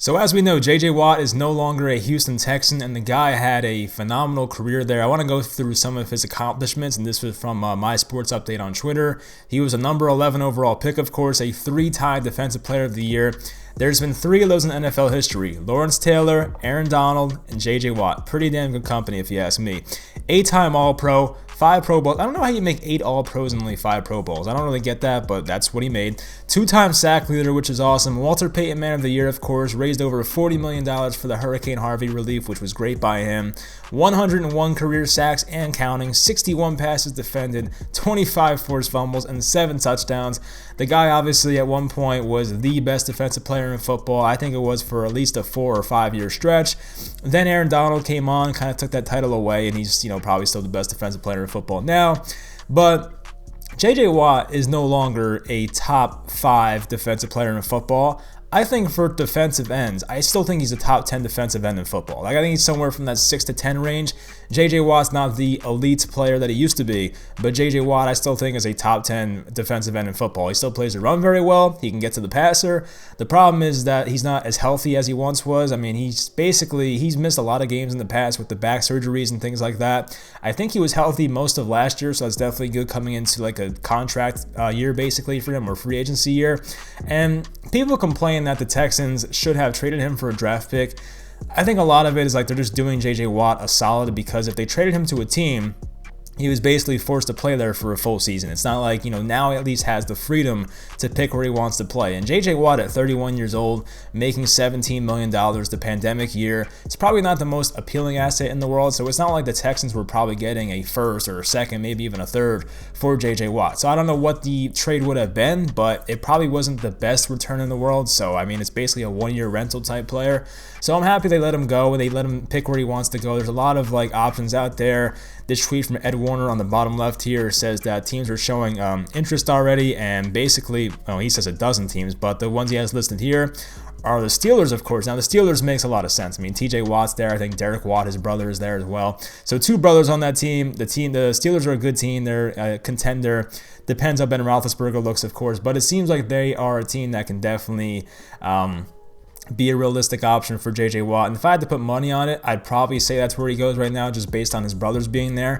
So as we know, J.J. Watt is no longer a Houston Texan, and the guy had a phenomenal career there. I want to go through some of his accomplishments, and this was from My Sports Update on Twitter. He was a number 11 overall pick, of course, a 3-time Defensive Player of the Year. There's been 3 of those in NFL history: Lawrence Taylor, Aaron Donald, and J.J. Watt. Pretty damn good company, if you ask me. 8-time All-Pro, 5 Pro Bowls. I don't know how you make 8 All-Pros and only 5 Pro Bowls. I don't really get that, but that's what he made. 2-time sack leader, which is awesome. Walter Payton Man of the Year, of course. Raised over $40 million for the Hurricane Harvey relief, which was great by him. 101 career sacks and counting. 61 passes defended. 25 forced fumbles, and 7 touchdowns. The guy obviously at one point was the best defensive player in football. I think it was for at least a 4 or 5 year stretch. Then Aaron Donald came on, kind of took that title away, and he's probably still the best defensive player in football now. But J.J. Watt is no longer a top 5 defensive player in football. I think for defensive ends, I still think he's a top 10 defensive end in football. I think he's somewhere from that 6 to 10 range. J.J. Watt's not the elite player that he used to be, but J.J. Watt I still think is a top 10 defensive end in football. He still plays the run very well. He can get to the passer. The problem is that he's not as healthy as he once was. I mean, he's missed a lot of games in the past with the back surgeries and things like that. I think he was healthy most of last year, so that's definitely good coming into like a contract year basically for him, or free agency year. And people complain that the Texans should have traded him for a draft pick. I think a lot of it is like they're just doing J.J. Watt a solid, because if they traded him to a team, he was basically forced to play there for a full season. It's not like, now he at least has the freedom to pick where he wants to play. And J.J. Watt at 31 years old, making $17 million the pandemic year, it's probably not the most appealing asset in the world. So it's not like the Texans were probably getting a first or a second, maybe even a third for J.J. Watt. So I don't know what the trade would have been, but it probably wasn't the best return in the world. So, I mean, it's basically a 1-year rental type player. So I'm happy they let him go and they let him pick where he wants to go. There's a lot of options out there. This tweet from Ed Warner on the bottom left here says that teams are showing interest already, and basically, he says a dozen teams, but the ones he has listed here are the Steelers, of course. Now, the Steelers makes a lot of sense. I mean, TJ Watt's there. I think Derek Watt, his brother, is there as well. So 2 brothers on that team. The Steelers are a good team. They're a contender. Depends how Ben Roethlisberger looks, of course, but it seems like they are a team that can definitely be a realistic option for J.J. Watt. And if I had to put money on it, I'd probably say that's where he goes right now, just based on his brothers being there.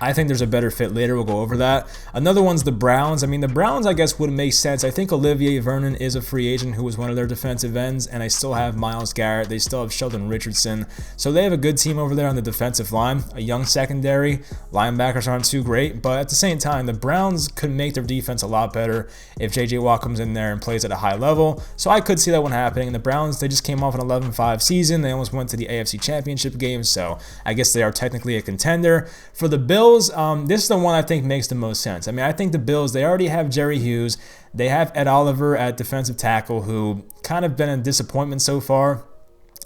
I think there's a better fit later. We'll go over that. Another one's the Browns. I mean, the Browns, I guess, would make sense. I think Olivier Vernon is a free agent who was one of their defensive ends, and I still have Myles Garrett. They still have Sheldon Richardson. So they have a good team over there on the defensive line, a young secondary. Linebackers aren't too great, but at the same time, the Browns could make their defense a lot better if J.J. Watt comes in there and plays at a high level. So I could see that one happening. And the Browns, they just came off an 11-5 season. They almost went to the AFC Championship game, so I guess they are technically a contender. For the Bills, this is the one I think makes the most sense. I mean, I think the Bills, they already have Jerry Hughes. They have Ed Oliver at defensive tackle, who kind of been a disappointment so far.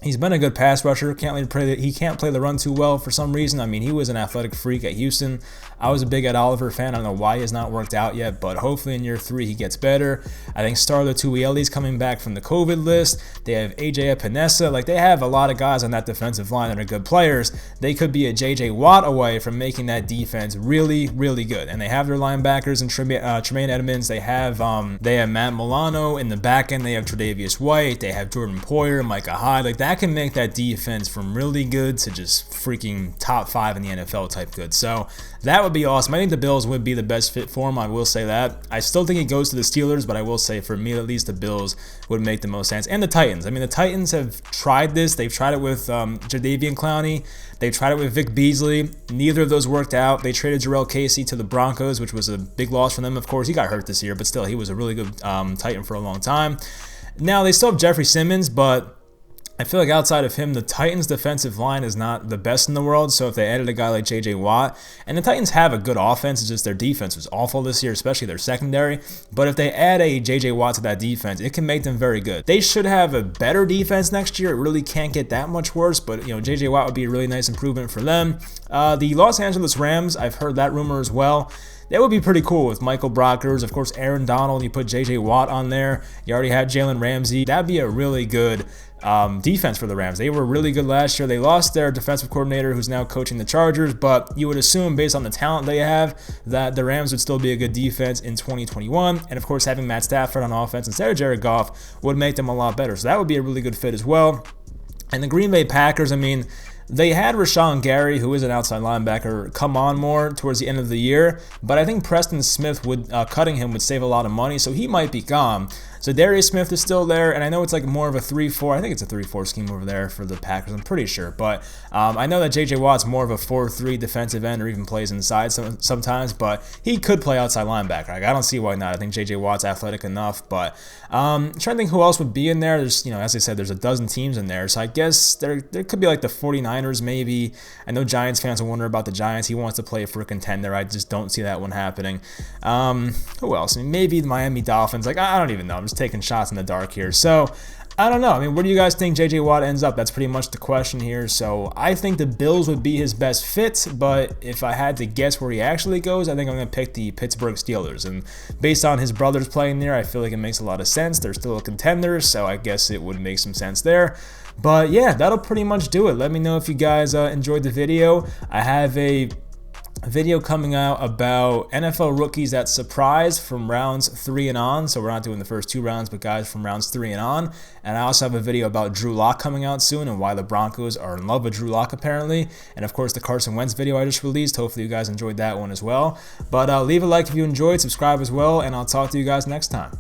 He's been a good pass rusher. He can't play the run too well for some reason. I mean, he was an athletic freak at Houston. I was a big Ed Oliver fan. I don't know why he has not worked out yet, but hopefully in year 3 he gets better. I think Starla Tuieli's coming back from the COVID list. They have AJ Epinesa. They have a lot of guys on that defensive line that are good players. They could be a J.J. Watt away from making that defense really, really good. And they have their linebackers in Tremaine Edmonds. They have Matt Milano in the back end. They have Tre'Davious White. They have Jordan Poyer, Micah Hyde. That can make that defense from really good to just freaking top 5 in the NFL type good. So that would be awesome. I think the Bills would be the best fit for him. I will say that. I still think it goes to the Steelers, but I will say for me at least the Bills would make the most sense. And the Titans. I mean, the Titans have tried this. They've tried it with Jadeveon Clowney. They tried it with Vic Beasley. Neither of those worked out. They traded Jarrell Casey to the Broncos, which was a big loss for them. Of course, he got hurt this year, but still, he was a really good Titan for a long time. Now, they still have Jeffrey Simmons, but I feel like outside of him, the Titans' defensive line is not the best in the world. So if they added a guy like J.J. Watt, and the Titans have a good offense, it's just their defense was awful this year, especially their secondary. But if they add a J.J. Watt to that defense, it can make them very good. They should have a better defense next year. It really can't get that much worse, but J.J. Watt would be a really nice improvement for them. The Los Angeles Rams, I've heard that rumor as well. That would be pretty cool with Michael Brockers, of course, Aaron Donald. You put J.J. Watt on there. You already had Jalen Ramsey. That'd be a really good defense for the Rams. They were really good last year. They lost their defensive coordinator, who's now coaching the Chargers, but you would assume, based on the talent they have, that the Rams would still be a good defense in 2021. And of course, having Matt Stafford on offense instead of Jared Goff would make them a lot better. So that would be a really good fit as well. And the Green Bay Packers, I mean, they had Rashawn Gary, who is an outside linebacker, come on more towards the end of the year, but I think Preston Smith cutting him would save a lot of money, so he might be gone. So Darius Smith is still there, and I know it's like more of a 3-4. I think it's a 3-4 scheme over there for the Packers. I'm pretty sure, but I know that J.J. Watt's more of a 4-3 defensive end, or even plays inside sometimes. But he could play outside linebacker. Like, I don't see why not. I think J.J. Watt's athletic enough. But I'm trying to think who else would be in there. There's, as I said, there's a dozen teams in there, so I guess there could be like the 49ers maybe. I know Giants fans will wonder about the Giants. He wants to play for a contender. I just don't see that one happening. Who else? I mean, maybe the Miami Dolphins. Like, I don't even know. I'm just taking shots in the dark here. So I don't know. I mean, where do you guys think J.J. Watt ends up? That's pretty much the question here. So I think the Bills would be his best fit, but if I had to guess where he actually goes, I think I'm going to pick the Pittsburgh Steelers. And based on his brothers playing there, I feel like it makes a lot of sense. They're still a contender, so I guess it would make some sense there. But yeah, that'll pretty much do it. Let me know if you guys enjoyed the video. I have a video coming out about NFL rookies that surprise from rounds 3 and on. So we're not doing the first 2 rounds, but guys from rounds 3 and on. And I also have a video about Drew Lock coming out soon and why the Broncos are in love with Drew Lock apparently. And of course the Carson Wentz video I just released. Hopefully you guys enjoyed that one as well. But leave a like if you enjoyed, subscribe as well, and I'll talk to you guys next time.